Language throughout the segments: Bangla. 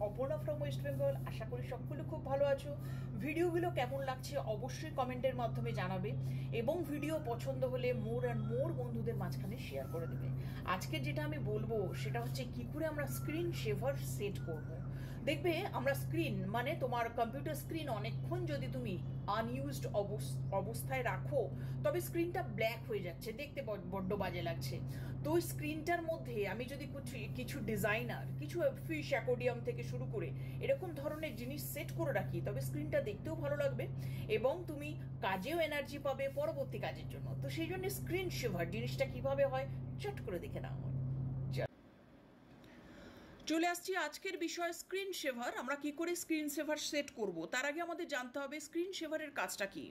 Aparna from west Bengal. আশা করি সকলে খুব ভালো আছো। ভিডিওগুলো কেমন লাগছে অবশ্যই কমেন্টের মাধ্যমে জানাবে এবং ভিডিও পছন্দ হলে মোর অ্যান্ড মোর বন্ধুদের মাঝখানে শেয়ার করে দেবে। আজকে যেটা আমি বলবো সেটা হচ্ছে কি করে আমরা স্ক্রিন সেভার সেট করব। দেখবে আমরা স্ক্রিন মানে তোমার কম্পিউটার স্ক্রিন অনেকক্ষণ যদি তুমি আনইউজড অবস্থায় রাখো তবে স্ক্রিনটা ব্ল্যাক হয়ে যাচ্ছে, দেখতে বড্ড বাজে লাগছে। তো ওই স্ক্রিনটার মধ্যে আমি যদি কিছু ডিজাইনার, কিছু ফিশ অ্যাকোডিয়াম থেকে শুরু করে এরকম ধরনের জিনিস সেট করে রাখি তবে স্ক্রিনটা দেখতেও ভালো লাগবে এবং তুমি কাজেও এনার্জি পাবে পরবর্তী কাজের জন্য। তো সেই জন্য স্ক্রিন সেভার জিনিসটা কিভাবে হয় চট করে দেখে নাও। চলে আসছি আজকের বিষয় স্ক্রিন সেভার। আমরা কি করে স্ক্রিন সেভার সেট করব তার আগে আমাদের জানতে হবে স্ক্রিন সেভারের কাজটা কি।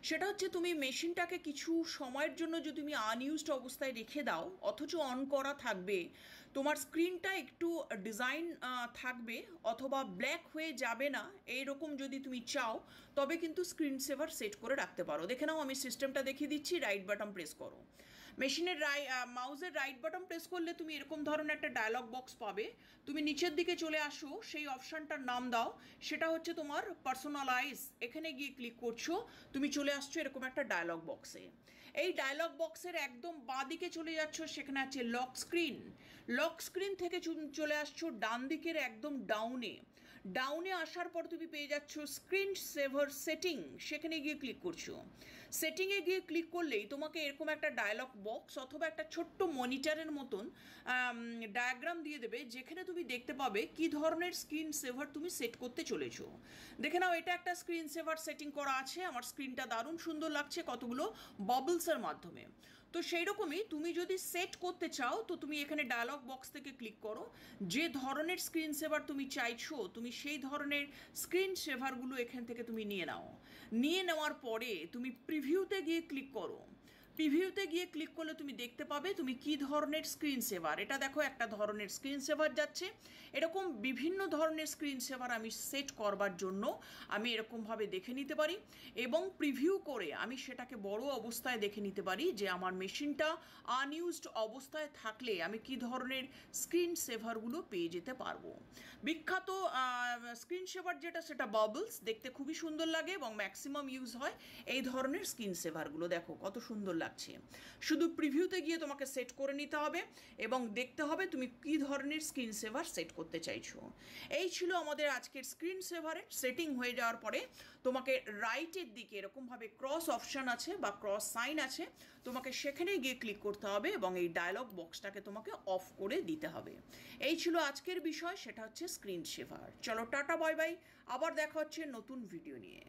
সেটা হচ্ছে তুমি মেশিনটাকে কিছু সময়ের জন্য যদি তুমি আনইউজড অবস্থায় রেখে দাও অথচ অন করা থাকবে, তোমার স্ক্রিনটা একটু ডিজাইন থাকবে অথবা ব্ল্যাক হয়ে যাবে না, এইরকম যদি তুমি চাও তবে কিন্তু স্ক্রিন সেভার সেট করে রাখতে পারো। দেখে নাও, আমি সিস্টেমটা দেখিয়ে দিচ্ছি। রাইট বাটন প্রেস করো, মেশিনের মাউসের রাইট বাটন প্রেস করলে তুমি এরকম ধরনের একটা ডায়লগ বক্স পাবে। তুমি নিচের দিকে চলে আসো, সেই অপশানটার নাম দাও, সেটা হচ্ছে তোমার পার্সোনালাইজ। এখানে গিয়ে ক্লিক করছো, তুমি চলে আসছো এরকম একটা ডায়লগ বক্সে। এই ডায়লগ বক্সের একদম বাঁ দিকে চলে যাচ্ছ, সেখানে আছে লক স্ক্রিন। লক স্ক্রিন থেকে চলে আসছো ডান দিকের একদম ডাউনে আসার পর তুমি পেয়ে যাচ্ছ স্ক্রিন সেভার সেটিং। সেখানে গিয়ে ক্লিক করছো। সেটিংয়ে গিয়ে ক্লিক করলেই তোমাকে এরকম একটা ডায়লগ বক্স অথবা একটা ছোট্ট মনিটরের মতন ডায়াগ্রাম দিয়ে দেবে, যেখানে তুমি দেখতে পাবে কি ধরনের স্ক্রিন সেভার তুমি সেট করতে চলেছো। দেখে নাও, এটা একটা স্ক্রিন সেভার সেটিং করা আছে। আমার স্ক্রিনটা দারুণ সুন্দর লাগছে কতগুলো বাবলসের মাধ্যমে। তো সেই রকমই তুমি যদি সেট করতে চাও তো তুমি এখানে ডায়লগ বক্স থেকে ক্লিক করো, যে ধরনের স্ক্রিন সেভার তুমি চাইছো তুমি সেই ধরনের স্ক্রিন সেভারগুলো এখান থেকে তুমি নিয়ে নেওয়ার পরে তুমি প্রিভিউতে গিয়ে ক্লিক করো। প্রিভিউতে গিয়ে ক্লিক করলে তুমি দেখতে পাবে তুমি কি ধরনের স্ক্রিন সেভার। এটা দেখো, একটা ধরনের স্ক্রিন সেভার যাচ্ছে। এরকম বিভিন্ন ধরনের স্ক্রিন সেভার আমি সেট করবার জন্য আমি এরকমভাবে দেখে নিতে পারি এবং প্রিভিউ করে আমি সেটাকে বড় অবস্থায় দেখে নিতে পারি যে আমার মেশিনটা আনইউজড অবস্থায় থাকলে আমি কি ধরনের স্ক্রিন সেভারগুলো পেয়ে যেতে পারবো। বিখ্যাত স্ক্রিন সেভার যেটা সেটা বাবলস, দেখতে খুবই সুন্দর লাগে এবং ম্যাক্সিমাম ইউজ হয় এই ধরনের স্ক্রিন সেভারগুলো। দেখো কত সুন্দর লাগছে। শুধু প্রিভিউতে গিয়ে তোমাকে সেট করে নিতে হবে এবং দেখতে হবে তুমি কি ধরনের স্ক্রিন সেভার সেট করতে চাইছো। এই ছিল আমাদের আজকের স্ক্রিন সেভারের সেটিং। হয়ে যাওয়ার পরে তোমাকে রাইটের দিকে এরকমভাবে ক্রস অপশন আছে বা ক্রস সাইন আছে, তোমাকে সেখানে গিয়ে ক্লিক করতে হবে এবং এই ডায়লগ বক্সটাকে তোমাকে অফ করে দিতে হবে। এই ছিল আজকের বিষয়, সেটা হচ্ছে স্ক্রিন সেভার। চলো টাটা বাই বাই, আবার দেখা হচ্ছে নতুন ভিডিও নিয়ে।